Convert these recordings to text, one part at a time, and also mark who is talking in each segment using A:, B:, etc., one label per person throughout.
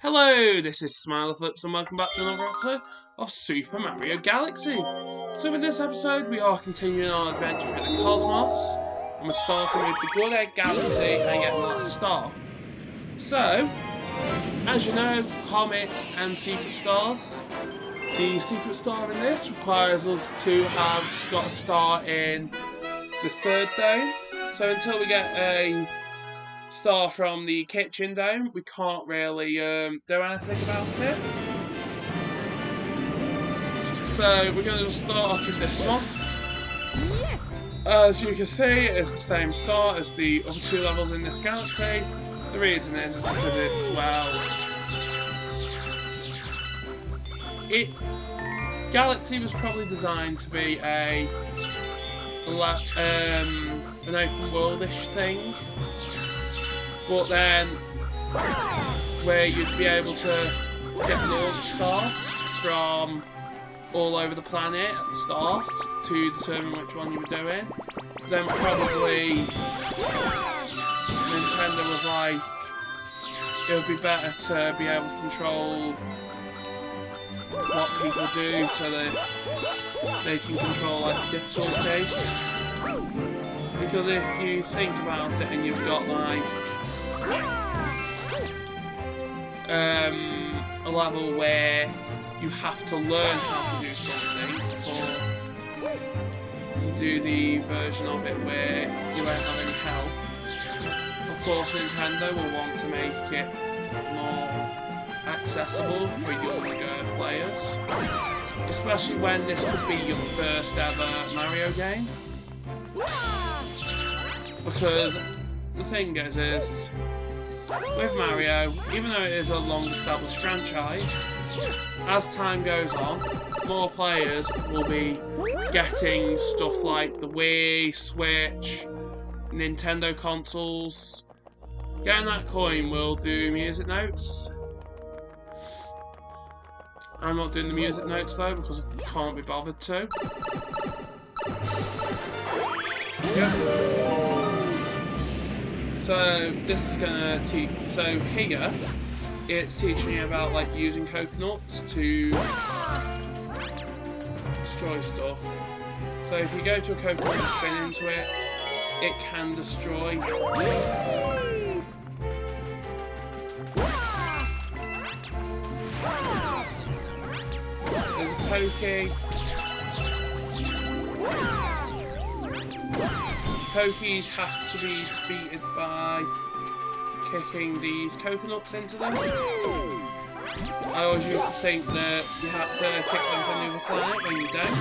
A: Hello, this is Smilerflips and welcome back to another episode of Super Mario Galaxy. So in this episode we are continuing our adventure through the cosmos and we're starting with the Good Egg Galaxy and getting that star. So, as you know, Comet and Secret Stars. The Secret Star in this requires us to have got a star in the third dome. So until we get a star from the kitchen dome, we can't really do anything about it. So we're going to just start off with this one.
B: Yes.
A: As you can see, it's the same star as the other two levels in this galaxy. The reason is because it's, well, Galaxy was probably designed to be an open world-ish thing. But then, where you'd be able to get launch stars from all over the planet at the start to determine which one you were doing, then probably Nintendo was like, it would be better to be able to control what people do so that they can control like the difficulty. Because if you think about it and you've got like a level where you have to learn how to do something, or you do the version of it where you won't have any help. Of course, Nintendo will want to make it more accessible for younger players, especially when this could be your first ever Mario game. Because the thing is with Mario, even though it is a long-established franchise, as time goes on, more players will be getting stuff like the Wii, Switch, Nintendo consoles. Getting that coin will do music notes. I'm not doing the music notes though because I can't be bothered to. Yep. So this is gonna teach. So here, it's teaching you about like using coconuts to destroy stuff. So if you go to a coconut and spin into it, it can destroy things. There's a Pokey. Pokies have to be defeated by kicking these coconuts into them. I always used to think that you had to kick them from the other planet when you don't.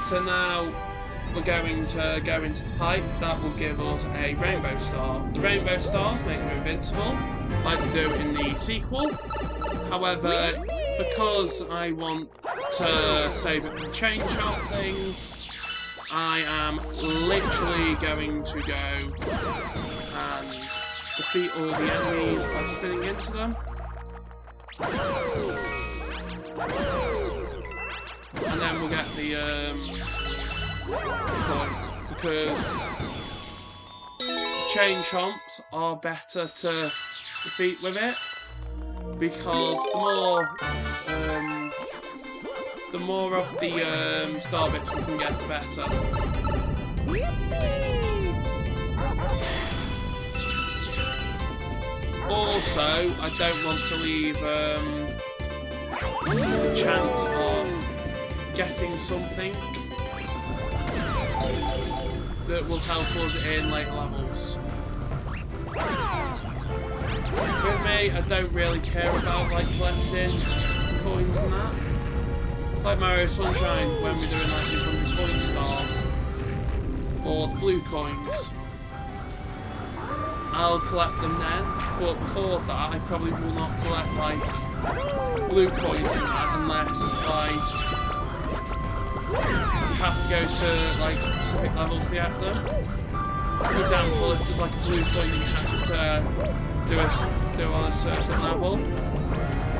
A: So now we're going to go into the pipe. That will give us a rainbow star. The rainbow stars make them invincible, like they do in the sequel. However, because I want to save it for the chain chomp things, I am literally going to go and defeat all the enemies by spinning into them. And then we'll get the coin, because chain chomps are better to defeat with it, because the more of the star bits we can get, the better. Also, I don't want to leave the chance of getting something that will help us in later levels. With me, I don't really care about like collecting coins and that. It's like Mario Sunshine when we're doing like the 100 coin stars or the blue coins. I'll collect them then, but before that I probably will not collect like blue coins and that unless like you have to go to like specific levels to get them. For example, if there's like a blue coin you have to do on a certain level,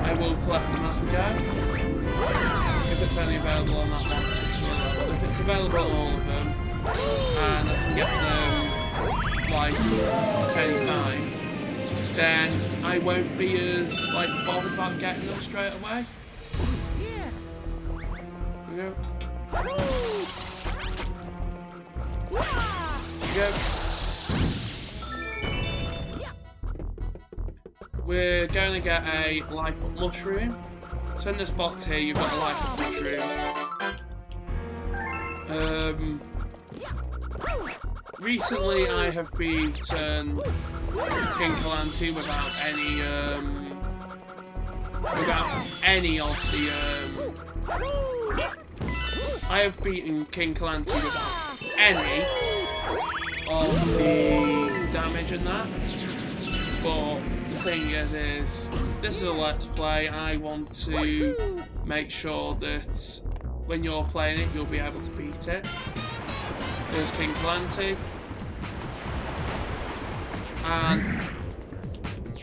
A: I will collect them as we go. If it's only available on that one particular level. If it's available on all of them, and I can get them like at any time, then I won't be as like bothered about getting them straight away.
B: Yeah.
A: Here we go.
B: Yeah.
A: Here we go. We're going to get a life up mushroom. So in this box here, you've got a life up mushroom. Recently, I have beaten King Calamity without any of the. I have beaten King Calamity without any of the damage in that. But the thing is this is a Let's Play. I want to make sure that when you're playing it, you'll be able to beat it. There's King Calamity. And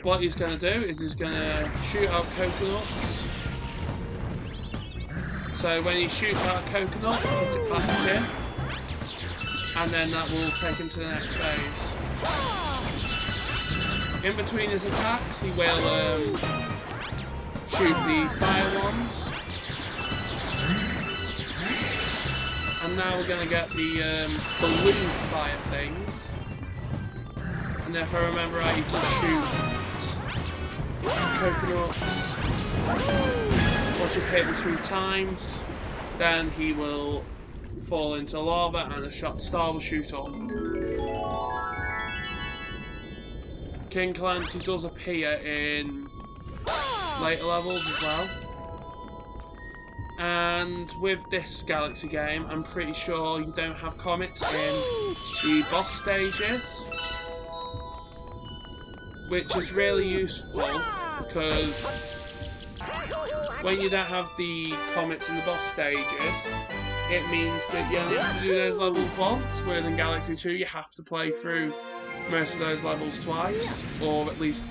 A: what he's going to do is he's going to shoot out coconuts. So when he shoots out a coconut, put it back at him. And then that will take him to the next phase. In between his attacks, he will shoot the fire ones. And now we're going to get the balloon fire things. And if I remember right, he does shoot coconuts. Once you've hit him 3 times, then he will fall into lava and a shot star will shoot up. King Calamity does appear in later levels as well. And with this Galaxy game, I'm pretty sure you don't have comets in the boss stages, which is really useful because when you don't have the comets in the boss stages, it means that you only have to do those levels once, whereas in Galaxy 2 you have to play through most of those levels twice, or at least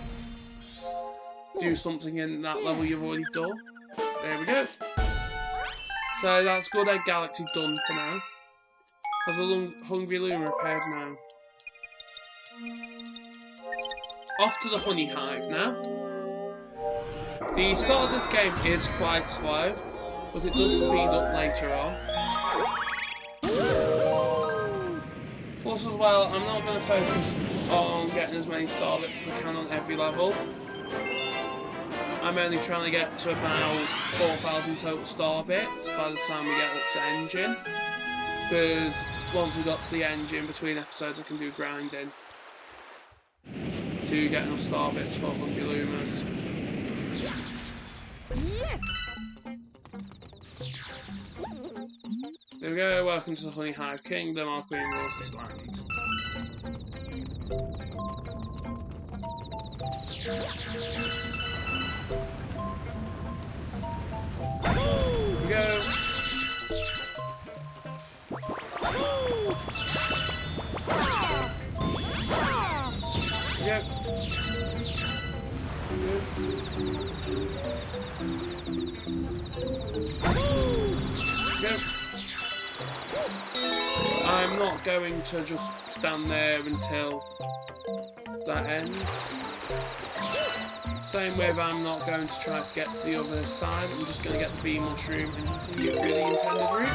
A: do something in that level you've already done. There we go. So that's Good Egg Galaxy done for now. Has a Hungry Loom repaired now. Off to the Honey Hive now. The start of this game is quite slow, but it does speed up later on. Plus as well, I'm not going to focus on getting as many star bits as I can on every level. I'm only trying to get to about 4,000 total star bits by the time we get up to engine. Because once we got to the engine, between episodes I can do grinding to get enough star bits for Hungry Loomers.
B: Yes.
A: There we go, welcome to the Honey Hive Kingdom, our queen rules this land. Here we go. Yep. Yep. I'm not going to just stand there until that ends. Same with I'm not going to try to get to the other side. I'm just going to get the bee mushroom and continue through the intended route.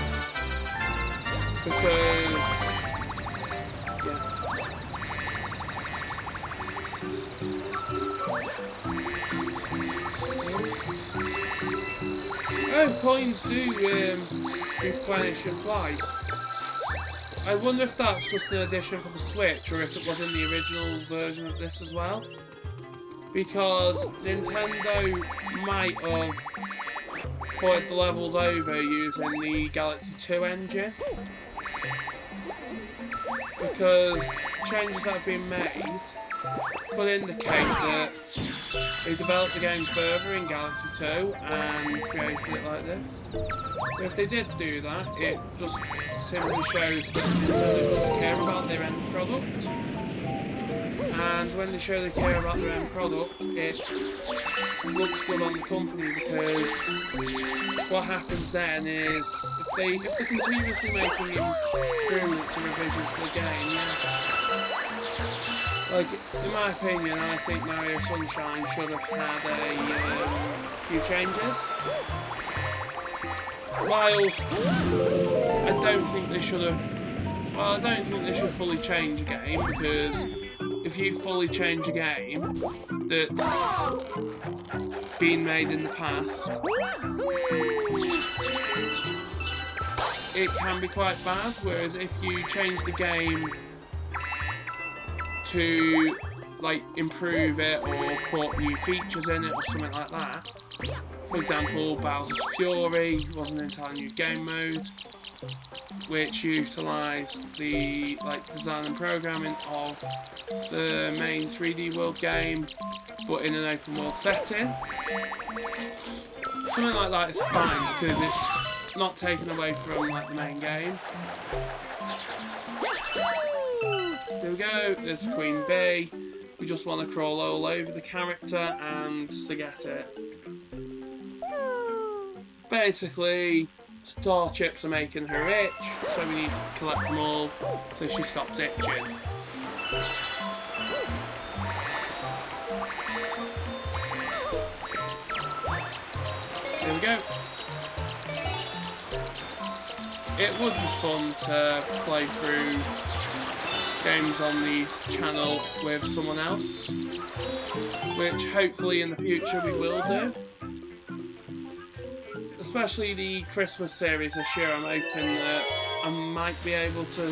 A: Because yeah. Oh, coins do replenish your flight. I wonder if that's just an addition for the Switch, or if it was in the original version of this as well. Because Nintendo might have ported the levels over using the Galaxy 2 engine. Because changes that have been made could indicate that they developed the game further in Galaxy 2 and created it like this. But if they did do that, it just simply shows that Nintendo does care about their end product. And when they show they care about their end product, it looks good on the company, because what happens then is if they're continuously making improvements to revisions to the game, yeah. like, in my opinion, I think Mario Sunshine should have had a few changes. Whilst I don't think they should have. Well, I don't think they should fully change a game, because if you fully change a game that's been made in the past, it can be quite bad. Whereas if you change the game to like improve it or put new features in it or something like that, for example, Bowser's Fury was an entirely new game mode, which utilised the design and programming of the main 3D World game, but in an open world setting. Something like that is fine because it's not taken away from like the main game. There we go. There's Queen Bee. We just want to crawl all over the character and to get it. Basically, star chips are making her itch, so we need to collect them all so she stops itching. There we go. It would be fun to play through games on this channel with someone else, which hopefully in the future we will do. Especially the Christmas series this year, I'm hoping that I might be able to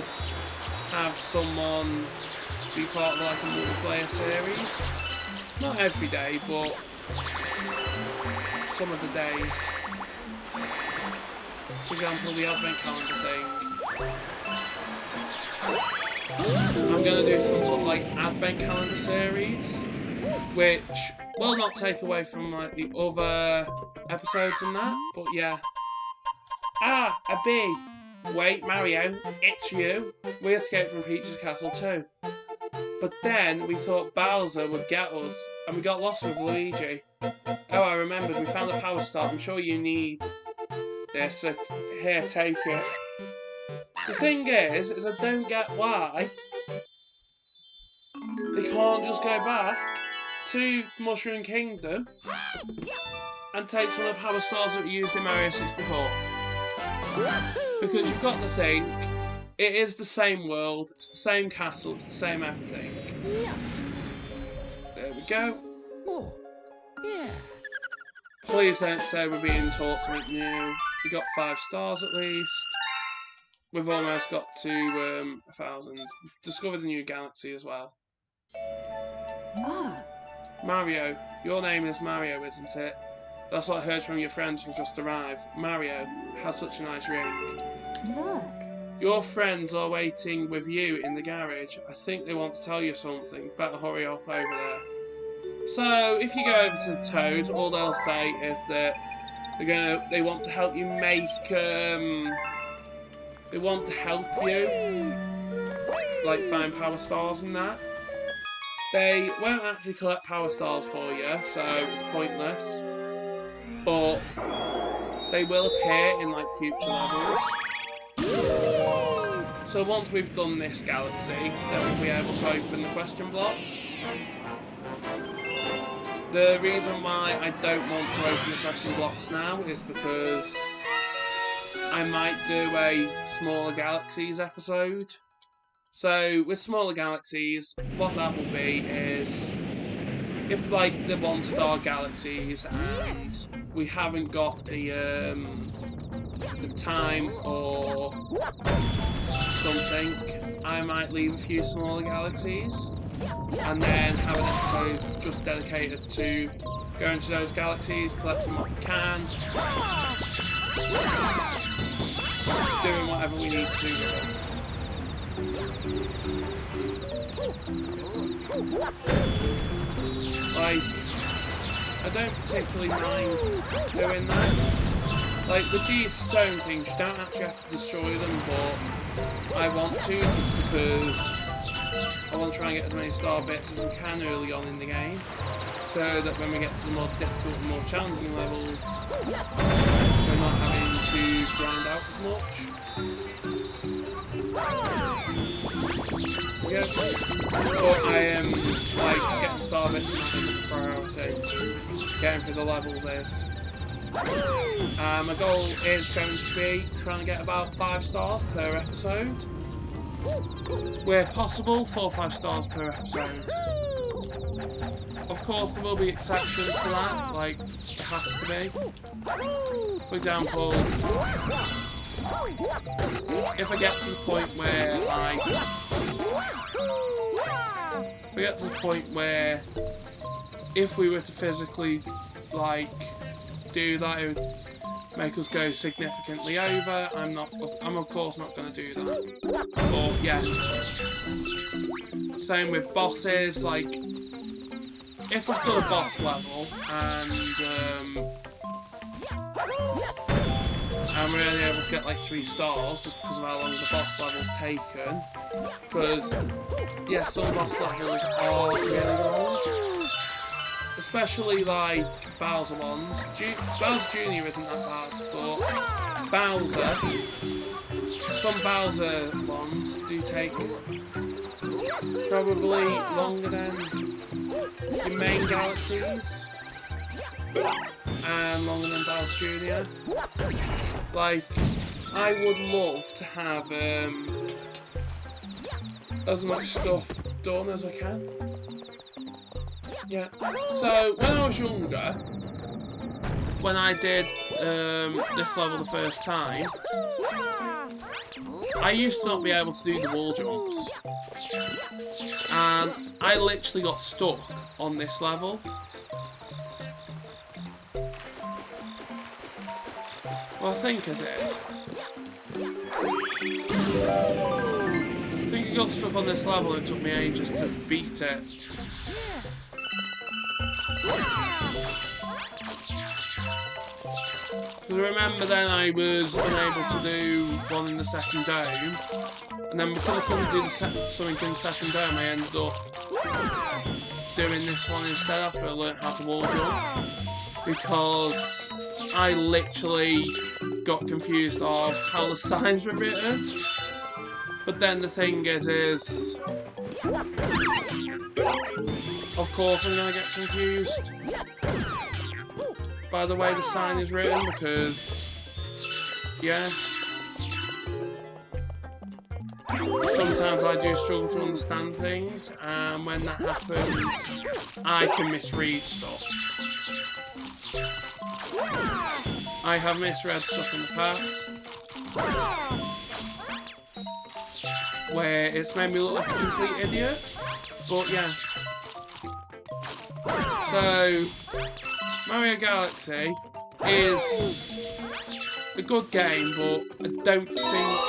A: have someone be part of like a multiplayer series. Not every day, but some of the days. For example, the Advent calendar thing. I'm going to do some sort of like Advent calendar series, which will not take away from like the other episodes and that, but yeah. Ah, a bee! Wait, Mario, it's you. We escaped from Peach's castle too. But then we thought Bowser would get us, and we got lost with Luigi. Oh, I remembered, we found the power star. I'm sure you need this, so here, take it. The thing is I don't get why they can't just go back to Mushroom Kingdom and take some of the power stars that we used in Mario 64. Because you've got to think, it is the same world, it's the same castle, it's the same everything. There we go.
B: Oh, yeah.
A: Please don't say we're being taught something new. We got 5 stars at least. We've almost got to 1,000. We've discovered a new galaxy as well. Mario, your name is Mario, isn't it? That's what I heard from your friends who just arrived. Mario has such a nice ring.
C: Look.
A: Your friends are waiting with you in the garage. I think they want to tell you something. Better hurry up over there. So, if you go over to the Toad, all they'll say is that they want to help you make, they want to help you, like, find power stars and that. They won't actually collect power stars for you, so it's pointless. But they will appear in, like, future levels. So once we've done this galaxy, then we'll be able to open the question blocks. The reason why I don't want to open the question blocks now is because I might do a smaller galaxies episode. So with smaller galaxies, what that will be is if like the 1-star galaxies and we haven't got the time or something, I might leave a few smaller galaxies and then have an episode just dedicated to going to those galaxies, collecting what we can, doing whatever we need to do with them. Like, I don't particularly mind doing that. Like, with these stone things, you don't actually have to destroy them, but I want to, just because I want to try and get as many star bits as we can early on in the game, so that when we get to the more difficult and more challenging levels, we're not having to grind out as much. Yeah. but I am like getting star bits and that isn't a priority. Getting through the levels is. My goal is going to be trying to get about 5 stars per episode. Where possible, 4 or 5 stars per episode. Of course, there will be exceptions to that, like, it has to be. For example, if I get to the point where, if we were to physically, like, do that, it would make us go significantly over. I'm of course not going to do that. But, yeah. Same with bosses, like, if I've done a boss level and I'm really able to get like 3 stars just because of how long the boss level's taken. Because, yeah, some boss levels are really long. Especially like Bowser ones. Bowser Jr. isn't that bad, but Bowser, some Bowser ones do take probably longer than the main galaxies and longer than Bowser Jr. Like, I would love to have as much stuff done as I can. Yeah. So when I was younger, when I did this level the first time, I used to not be able to do the wall jumps. And I literally got stuck on this level. Well, I think I did. I think I got stuck on this level and it took me ages to beat it. Because I remember then I was unable to do one in the second dome, and then because I couldn't do something in the second dome, I ended up doing this one instead after I learnt how to wall jump, because I literally got confused of how the signs were written. But then the thing is of course I'm gonna get confused by the way the sign is written, because, yeah, sometimes I do struggle to understand things, and when that happens, I can misread stuff. I have misread stuff in the past, where it's made me look like a complete idiot, but yeah. So, Mario Galaxy is a good game, but I don't think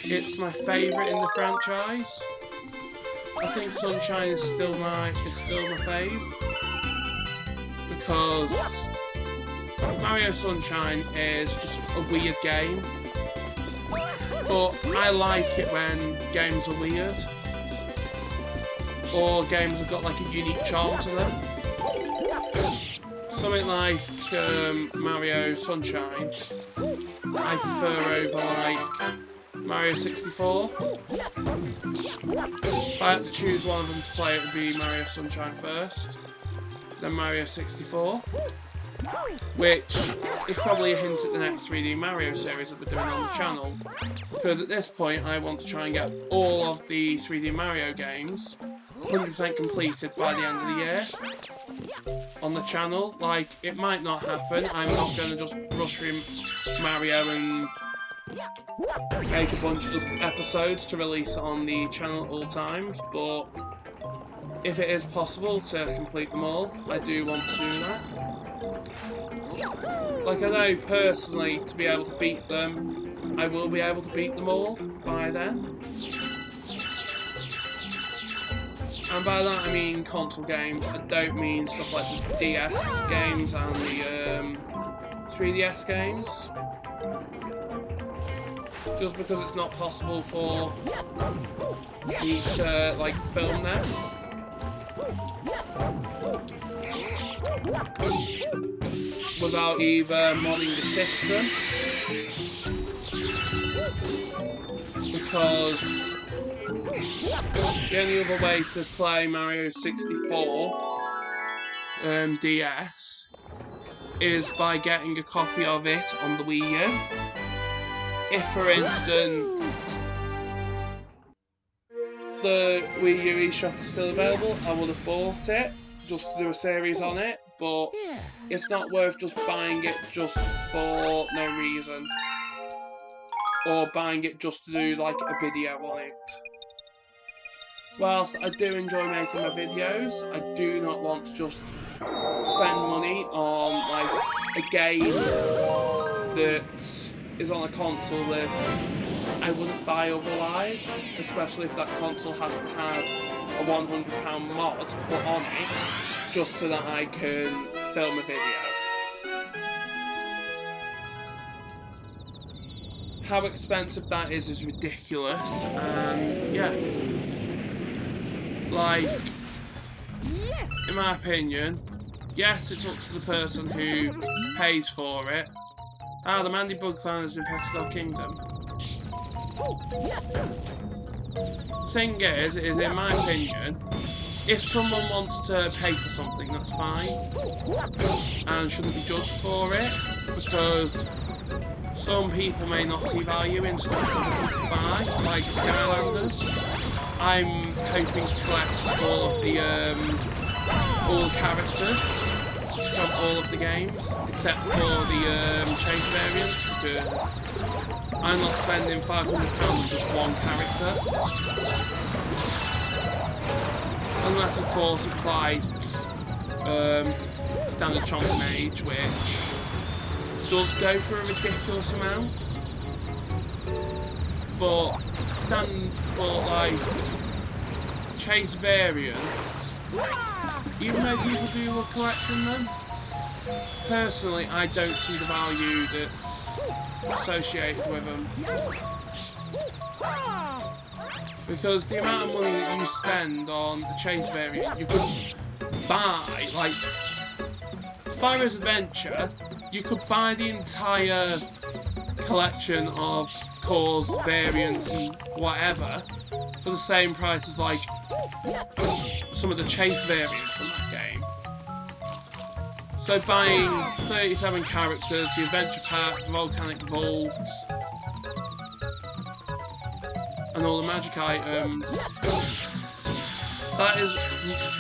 A: it's my favourite in the franchise. I think Sunshine is still my fave, because Mario Sunshine is just a weird game, but I like it when games are weird, or games have got like a unique charm to them. Something like Mario Sunshine, I prefer over like Mario 64. If I had to choose one of them to play, it would be Mario Sunshine first, then Mario 64, which is probably a hint at the next 3D Mario series that we're doing on the channel, because at this point I want to try and get all of the 3D Mario games 100% completed by the end of the year on the channel. Like, it might not happen, I'm not going to just rush through Mario and make a bunch of episodes to release it on the channel at all times, but if it is possible to complete them all, I do want to do that. Like, I know personally, to be able to beat them, I will be able to beat them all by then. And by that I mean console games, I don't mean stuff like the DS games and the 3DS games. Just because it's not possible for each, like, film them. Without either modding the system, because The only other way to play Mario 64 DS is by getting a copy of it on the Wii U. If, for instance, the Wii U eShop is still available, I would have bought it just to do a series on it, but it's not worth just buying it just for no reason, or buying it just to do like a video on it. Whilst I do enjoy making my videos, I do not want to just spend money on like a game that is on a console that I wouldn't buy otherwise, especially if that console has to have a £100 mod put on it just so that I can film a video. How expensive that is ridiculous, and yeah, like, in my opinion, yes, it's up to the person who pays for it. Ah, the Mandy Bug Clan has infested our kingdom. Thing is in my opinion, if someone wants to pay for something, that's fine, and shouldn't be judged for it, because some people may not see value in stuff other people buy, like Skylanders. I'm hoping to collect all of the all characters from all of the games, except for the Chase variant, because I'm not spending £500 on just one character. Unless, of course, it's like Standard Chomp Mage, which does go for a ridiculous amount. But like Chase variants, even though people do love collecting them, personally I don't see the value that's associated with them. Because the amount of money that you spend on a Chase variant, you could buy, like Spyro's Adventure, you could buy the entire collection of cores, variants and whatever for the same price as like some of the Chase variants from that game. So buying 37 characters, the Adventure Pack, the Volcanic Vaults, and all the magic items, that is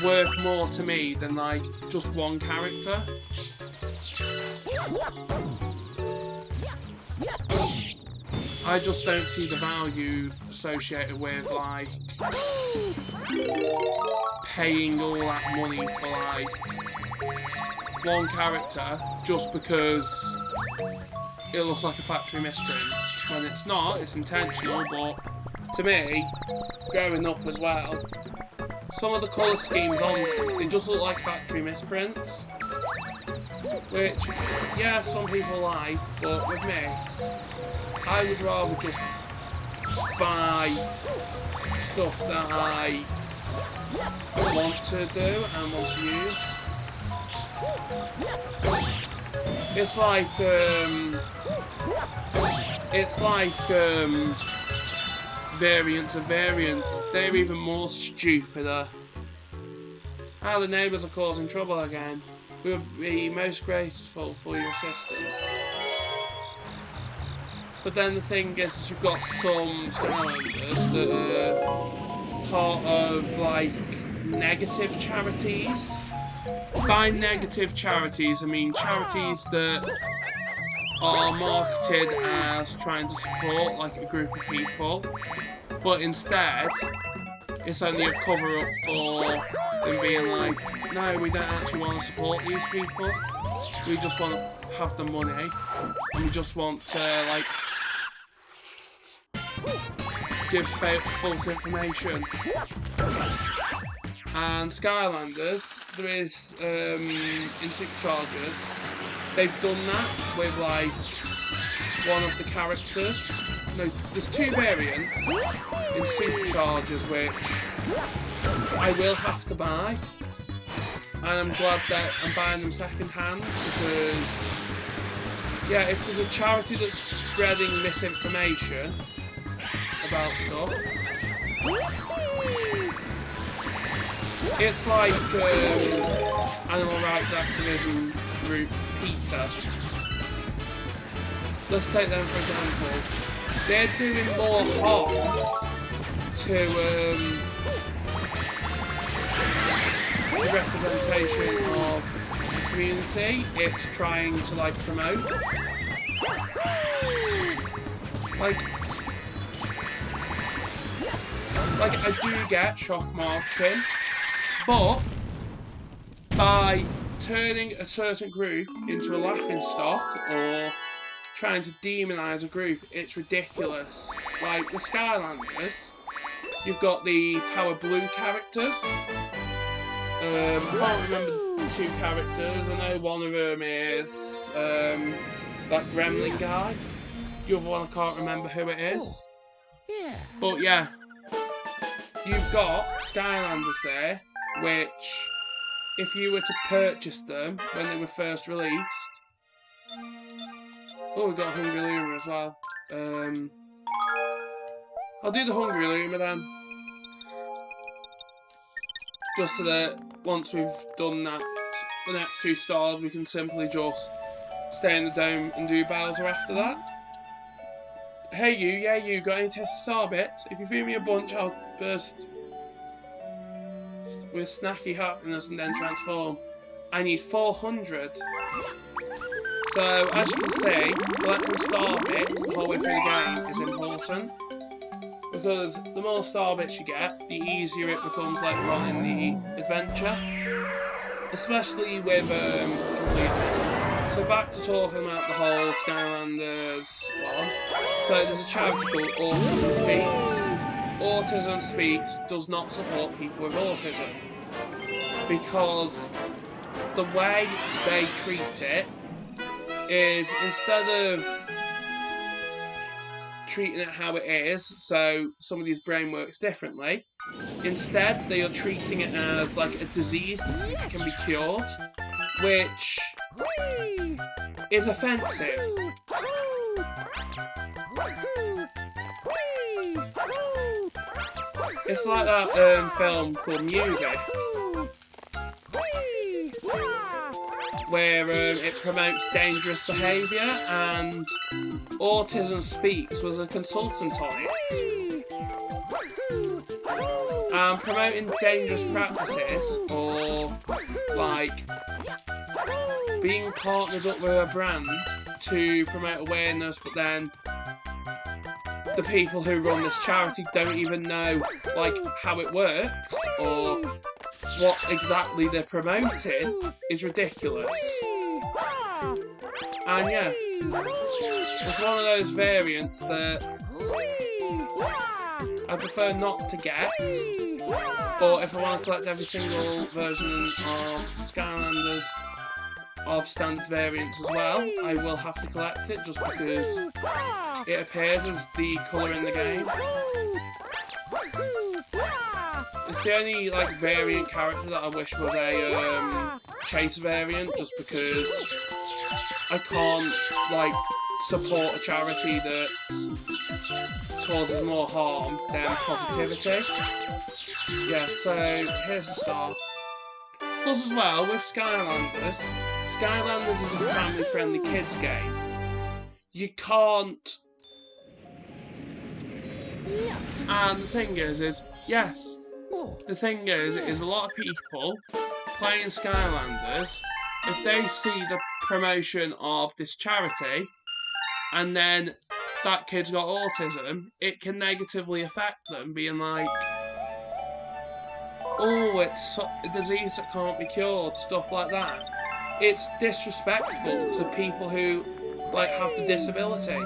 A: worth more to me than like just one character. I just don't see the value associated with like paying all that money for like one character just because it looks like a factory misprint, when it's not, it's intentional. But to me, growing up as well, some of the colour schemes on them, they just look like factory misprints, which, yeah, some people like, but with me, I would rather just buy stuff that I want to do and want to use. It's like variants of variants. They're even more stupider. Ah, the neighbours are causing trouble again. We would be most grateful for your assistance. But then the thing is you've got some Skylanders that are part of like negative charities. By negative charities, I mean charities that are marketed as trying to support like a group of people, but instead it's only a cover-up for them being like, no, we don't actually want to support these people, we just want to have the money, and we just want to like give false information. And Skylanders, there is in Superchargers, they've done that with like one of the characters. No, there's two variants in Superchargers which I will have to buy, and I'm glad that I'm buying them second hand, because yeah, if there's a charity that's spreading misinformation about stuff, It's like animal rights activism group PETA. Let's take them for example. They're doing more harm to the representation of the community it's trying to like promote. Like I do get shock marketing, but by turning a certain group into a laughingstock or trying to demonise a group, it's ridiculous. Like with Skylanders, you've got the Power Blue characters. I can't remember the two characters. I know one of them is that Gremlin guy. The other one I can't remember who it is.
B: Yeah.
A: But yeah, you've got Skylanders there, which if you were to purchase them when they were first released. Oh, we've got a Hungry Luma as well. I'll do the Hungry Luma then. Just so that once we've done that, the next 2 stars, we can simply just stay in the dome and do Bowser after that. Hey you, yeah you, got any test star bits? If you feed me a bunch, I'll burst with snacky happiness and then transform. I need 400. So, as you can see, collecting star bits the whole way through the game is important. Because the more star bits you get, the easier it becomes like running the adventure. Especially with completing. So back to talking about the whole Skylanders one. So there's a charity called Autism Speaks. Autism Speaks does not support people with autism. Because the way they treat it is instead of treating it how it is, so somebody's brain works differently, instead they are treating it as like a disease that can be cured, which is offensive. It's like that film called Music, where it promotes dangerous behaviour, and Autism Speaks was a consultant on it. And promoting dangerous practices, or like being partnered up with a brand to promote awareness, but then the people who run this charity don't even know like how it works or what exactly they're promoting, is ridiculous. And yeah, it's one of those variants that I prefer not to get, but if I want to collect every single version of Skylanders of standard variants as well, I will have to collect it just because it appears as the colour in the game. It's the only like variant character that I wish was a Chase variant, just because I can't like support a charity that causes more harm than positivity. Yeah, so here's the start. Plus as well, with Skylanders, Skylanders is a family-friendly kids game. You can't... And the thing is yes, the thing is a lot of people playing Skylanders, if they see the promotion of this charity, and then that kid's got autism, it can negatively affect them, being like, oh, it's a disease that can't be cured, stuff like that. It's disrespectful to people who like have the disability,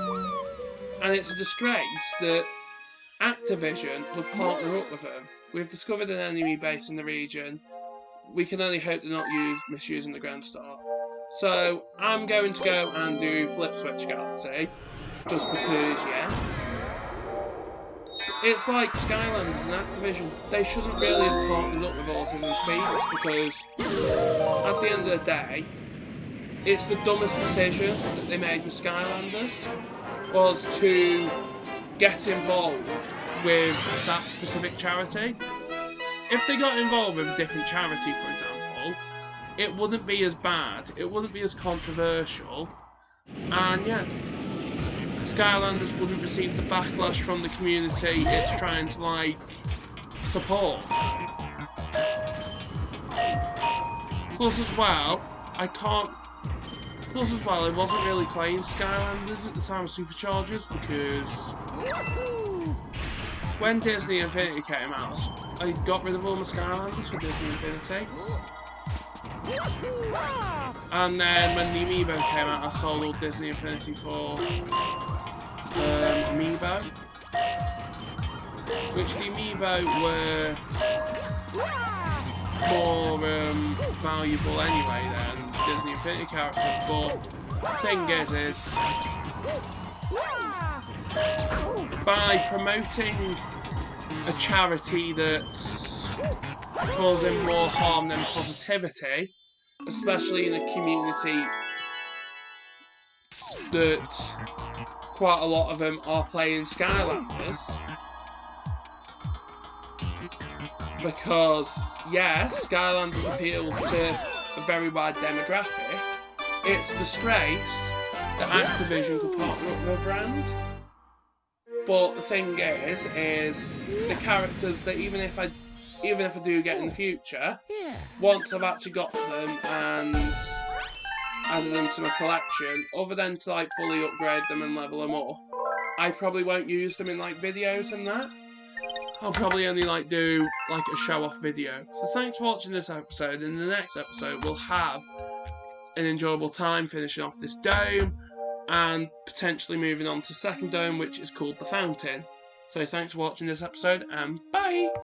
A: and it's a disgrace that Activision would partner up with them. We've discovered an enemy base in the region. We can only hope they're not misusing the Grand Star. So I'm going to go and do Flip Switch Galaxy, just because, yeah. It's like Skylanders and Activision. They shouldn't really have partnered up with Autism Speaks, because at the end of the day, it's the dumbest decision that they made with Skylanders, was to get involved with that specific charity. if they got involved with a different charity, for example, it wouldn't be as bad, it wouldn't be as controversial, and yeah, Skylanders wouldn't receive the backlash from the community it's trying to, like, support. Plus as well, I wasn't really playing Skylanders at the time of Superchargers because when Disney Infinity came out, I got rid of all my Skylanders for Disney Infinity. And then when the Amiibo came out, I sold all Disney Infinity for Amiibo. Which the Amiibo were more valuable anyway than Disney Infinity characters, but the thing is by promoting a charity that's causing more harm than positivity, especially in a community that quite a lot of them are playing Skylanders, because yeah, Skylanders appeals to a very wide demographic. It's a disgrace that Activision could partner up with a brand. But the thing is the characters that even if I do get in the future, once I've actually got them and added them to my collection, other than to like fully upgrade them and level them up, I probably won't use them in like videos and that. I'll probably only like do like a show-off video. So thanks for watching this episode. In the next episode, we'll have an enjoyable time finishing off this dome and potentially moving on to the second dome, which is called the Fountain. So thanks for watching this episode, and bye!